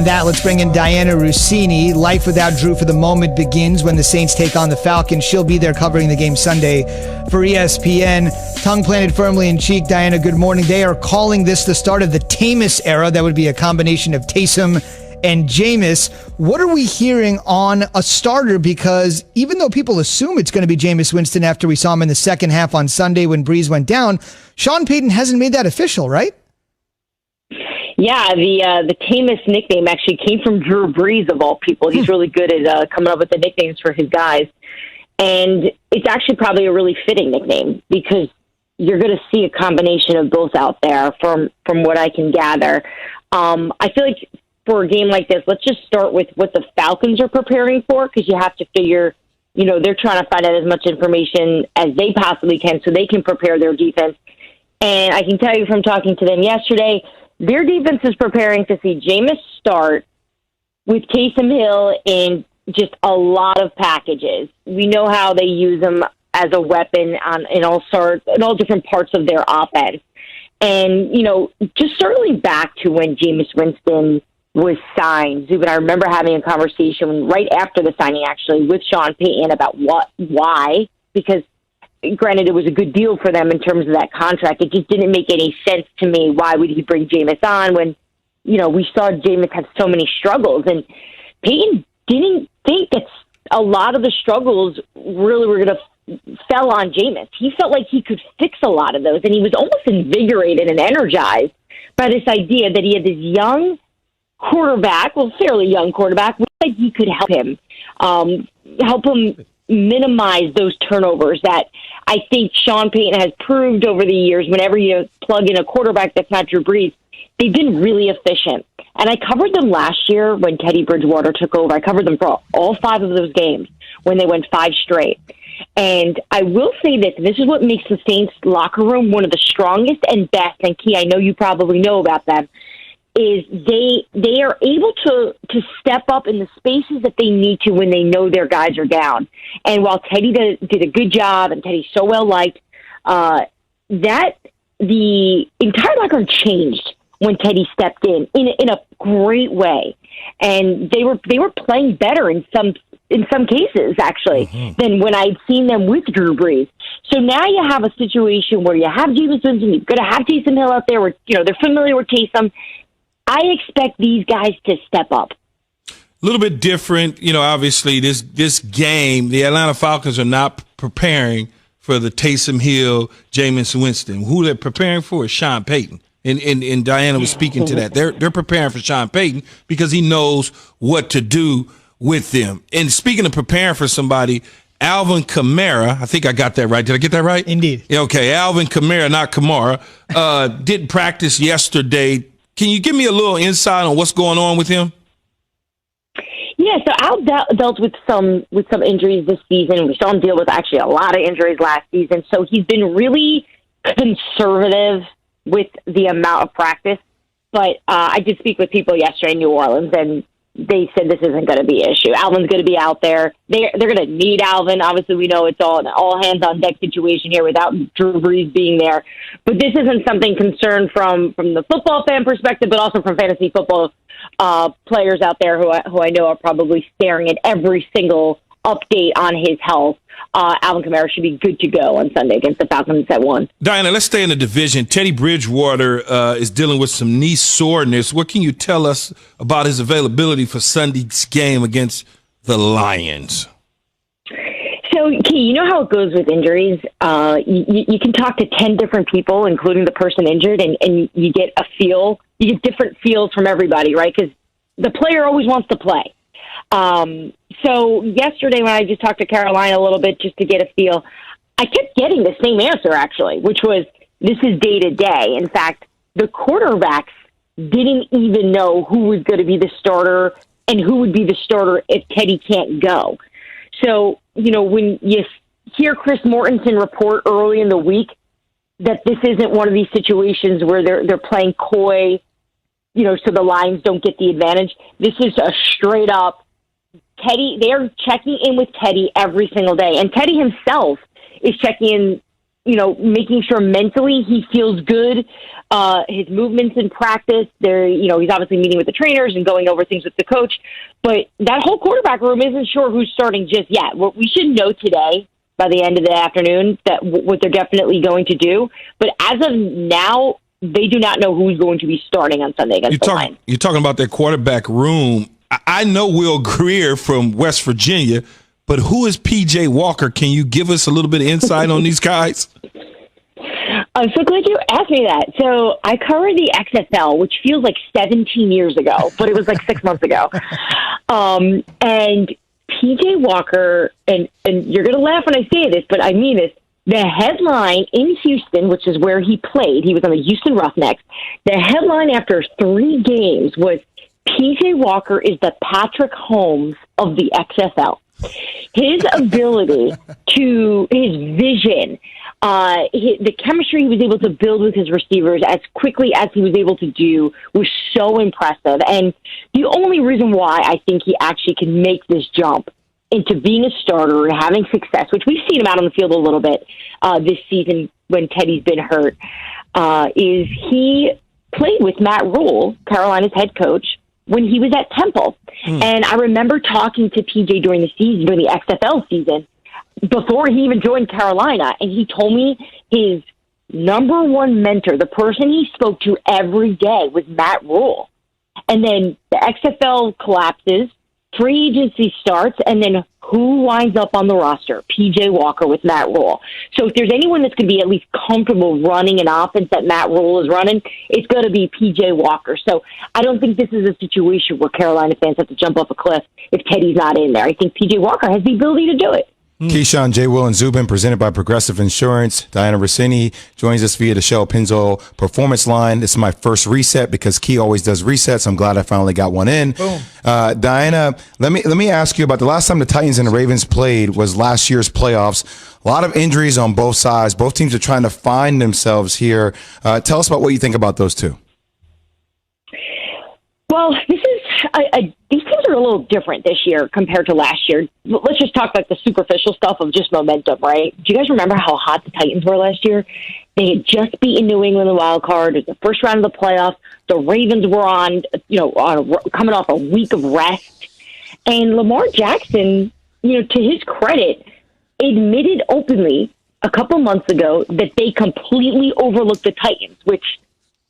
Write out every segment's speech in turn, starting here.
That, let's bring in Diana Rossini. Life without Drew for the moment begins when the Saints take on the Falcons. She'll be there covering the game Sunday for ESPN. Tongue planted firmly in cheek. Diana, good morning. They are calling this the start of the Tamus era. That would be a combination of Taysom and Jameis. What are we hearing on a starter? Because even though people assume it's going to be Jameis Winston after we saw him in the second half on Sunday when Breeze went down, Sean Payton hasn't made that official, right? Yeah, the Tamus nickname actually came from Drew Brees, of all people. He's really good at coming up with the nicknames for his guys. And it's actually probably a really fitting nickname because you're going to see a combination of both out there from what I can gather. I feel like for a game like this, let's just start with what the Falcons are preparing for, because you have to figure, they're trying to find out as much information as they possibly can so they can prepare their defense. And I can tell you from talking to them yesterday, their defense is preparing to see Jameis start with Taysom Hill in just a lot of packages. We know how they use him as a weapon in all different parts of their offense. And, just circling back to when Jameis Winston was signed, Zub and I remember having a conversation right after the signing, actually, with Sean Payton about why, because granted, it was a good deal for them in terms of that contract. It just didn't make any sense to me. Why would he bring Jameis on when, we saw Jameis have so many struggles? And Peyton didn't think that a lot of the struggles really were going to fell on Jameis. He felt like he could fix a lot of those, and he was almost invigorated and energized by this idea that he had this young quarterback, fairly young quarterback, that he could help him minimize those turnovers that I think Sean Payton has proved over the years. Whenever you plug in a quarterback that's not Drew Brees, they've been really efficient. And I covered them last year when Teddy Bridgewater took over. I covered them for all 5 of those games when they went 5 straight. And I will say this is what makes the Saints locker room one of the strongest and best, and Key, I know you probably know about them, is they are able to step up in the spaces that they need to when they know their guys are down. And while Teddy did a good job, and Teddy's so well liked, that the entire locker room changed when Teddy stepped in a great way, and they were playing better in some cases actually than when I'd seen them with Drew Brees. So now you have a situation where you have Jameis Winston, you're going to have Taysom Hill out there, where they're familiar with Taysom. I expect these guys to step up. A little bit different, obviously this game, the Atlanta Falcons are not preparing for the Taysom Hill, Jameis Winston. Who they're preparing for is Sean Payton. And Diana was speaking to that. They're preparing for Sean Payton because he knows what to do with them. And speaking of preparing for somebody, Alvin Kamara, I think I got that right. Did I get that right? Indeed. Okay, Alvin Kamara, not Kamara, didn't practice yesterday. Can you give me a little insight on what's going on with him? Yeah, so Al dealt with some injuries this season. We saw him deal with actually a lot of injuries last season. So he's been really conservative with the amount of practice. But I did speak with people yesterday in New Orleans, and they said this isn't going to be an issue. Alvin's going to be out there. They're going to need Alvin. Obviously, we know it's an all-hands-on-deck situation here without Drew Brees being there. But this isn't something concerned from the football fan perspective, but also from fantasy football players out there who I know are probably staring at every single update on his health. Alvin Kamara should be good to go on Sunday against the Falcons at 1. Diana, let's stay in the division. Teddy Bridgewater is dealing with some knee soreness. What can you tell us about his availability for Sunday's game against the Lions? So, Key, you know how it goes with injuries. You can talk to 10 different people, including the person injured, and you get a feel. You get different feels from everybody, right? Because the player always wants to play. So yesterday when I just talked to Carolina a little bit just to get a feel, I kept getting the same answer, actually, which was this is day to day. In fact, the quarterbacks didn't even know who was going to be the starter and who would be the starter if Teddy can't go. So, when you hear Chris Mortensen report early in the week that this isn't one of these situations where they're playing coy, so the Lions don't get the advantage. This is a straight up Teddy. They're checking in with Teddy every single day. And Teddy himself is checking in making sure mentally he feels good. His movements in practice, he's obviously meeting with the trainers and going over things with the coach. But that whole quarterback room isn't sure who's starting just yet. We should know today by the end of the afternoon that what they're definitely going to do. But as of now, they do not know who's going to be starting on Sunday against the Lions. You're talking about that quarterback room. I know Will Greer from West Virginia, but who is P.J. Walker? Can you give us a little bit of insight on these guys? I'm so glad you asked me that. So I covered the XFL, which feels like 17 years ago, but it was like 6 months ago. And P.J. Walker, and you're going to laugh when I say this, but I mean this, the headline in Houston, which is where he played, he was on the Houston Roughnecks, the headline after 3 games was, P.J. Walker is the Patrick Holmes of the XFL. His ability his vision, the chemistry he was able to build with his receivers as quickly as he was able to do was so impressive. And the only reason why I think he actually can make this jump into being a starter and having success, which we've seen him out on the field a little bit this season when Teddy's been hurt, is he played with Matt Rule, Carolina's head coach, when he was at Temple. And I remember talking to PJ during the XFL season, before he even joined Carolina, and he told me his number one mentor, the person he spoke to every day, was Matt Rule. And then the XFL collapses, free agency starts, and then who winds up on the roster? P.J. Walker with Matt Rule. So if there's anyone that's going to be at least comfortable running an offense that Matt Rule is running, it's going to be P.J. Walker. So I don't think this is a situation where Carolina fans have to jump off a cliff if Teddy's not in there. I think P.J. Walker has the ability to do it. Keyshawn, J. Will, and Zubin, presented by Progressive Insurance. Diana Rossini joins us via the Shell Pennzoil Performance Line. This is my first reset because Key always does resets. I'm glad I finally got one in. Boom. Diana, let me ask you about the last time the Titans and the Ravens played was last year's playoffs. A lot of injuries on both sides. Both teams are trying to find themselves here. Tell us about what you think about those two. Well, these teams are a little different this year compared to last year. Let's just talk like the superficial stuff of just momentum, right? Do you guys remember how hot the Titans were last year? They had just beaten New England in the wild card. It was the first round of the playoffs. The Ravens were coming off a week of rest. And Lamar Jackson, to his credit, admitted openly a couple months ago that they completely overlooked the Titans, which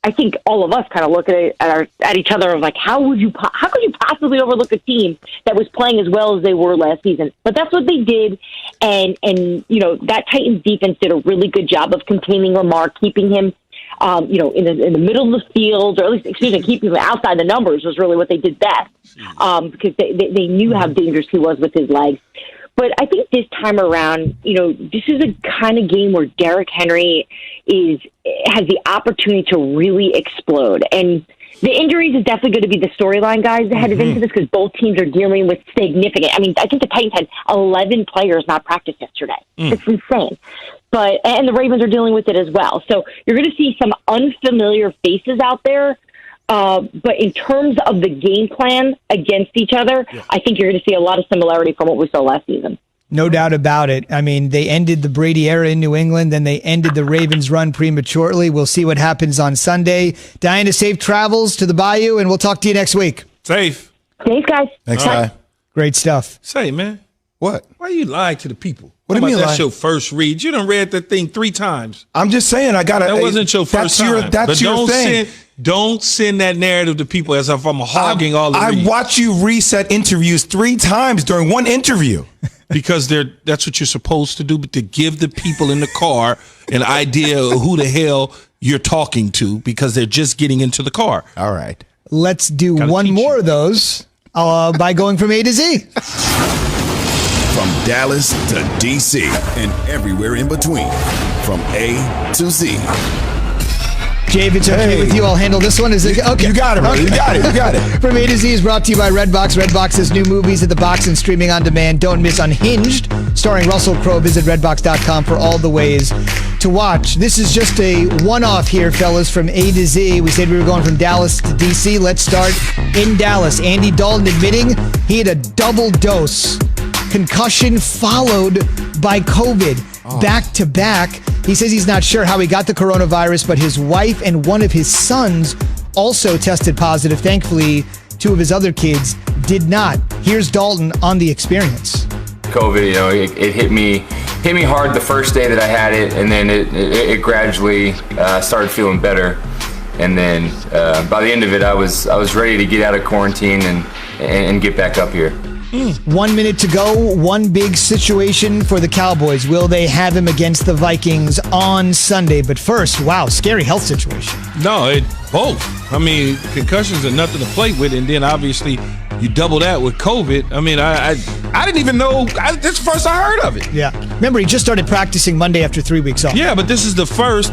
I think all of us kind of look at each other of like, how could you possibly overlook a team that was playing as well as they were last season? But that's what they did, and that Titans defense did a really good job of containing Lamar, keeping him, in the middle of the field, or at least, keeping him outside the numbers was really what they did best, because they knew how dangerous he was with his legs. But I think this time around, this is a kind of game where Derrick Henry has the opportunity to really explode. And the injuries is definitely going to be the storyline, guys, headed into this, because both teams are dealing with significant. I mean, I think the Titans had 11 players not practice yesterday. It's insane. And the Ravens are dealing with it as well. So you're going to see some unfamiliar faces out there. But in terms of the game plan against each other, I think you're going to see a lot of similarity from what we saw last season. No doubt about it. I mean, they ended the Brady era in New England, then they ended the Ravens run prematurely. We'll see what happens on Sunday. Diana, safe travels to the Bayou, and we'll talk to you next week. Safe. Thanks, guys. Thanks, Di. Great stuff. Say, man. What? Why you lie to the people? What do you mean that's lie? your first read? You done read that thing 3 times. I'm just saying That wasn't your first time. That's your thing. Don't send that narrative to people as if I'm hogging all the reads. I watch you reset interviews 3 times during one interview. Because that's what you're supposed to do, but to give the people in the car an idea of who the hell you're talking to, because they're just getting into the car. All right. Let's do one more of those by going from A to Z. From Dallas to D.C. and everywhere in between. From A to Z. Jay, if it's okay with you, I'll handle this one. Is it okay? You got it, bro. You got it. From A to Z is brought to you by Redbox. Redbox has new movies at the box and streaming on demand. Don't miss Unhinged, starring Russell Crowe. Visit redbox.com for all the ways to watch. This is just a one-off here, fellas, from A to Z. We said we were going from Dallas to D.C. Let's start in Dallas. Andy Dalton admitting he had a double dose concussion followed by COVID. back to back. He says he's not sure how he got the coronavirus, but his wife and one of his sons also tested positive. Thankfully, two of his other kids did not. Here's Dalton on the experience. COVID, it hit me hard the first day that I had it, and then it gradually started feeling better. And then by the end of it, I was ready to get out of quarantine and get back up here. 1 minute to go. One big situation for the Cowboys. Will they have him against the Vikings on Sunday? But first, wow, scary health situation. No, both. I mean, concussions are nothing to play with, and then obviously you double that with COVID. I mean, I didn't even know. This is the first I heard of it. Yeah. Remember, he just started practicing Monday after 3 weeks off. Yeah, but this is the first.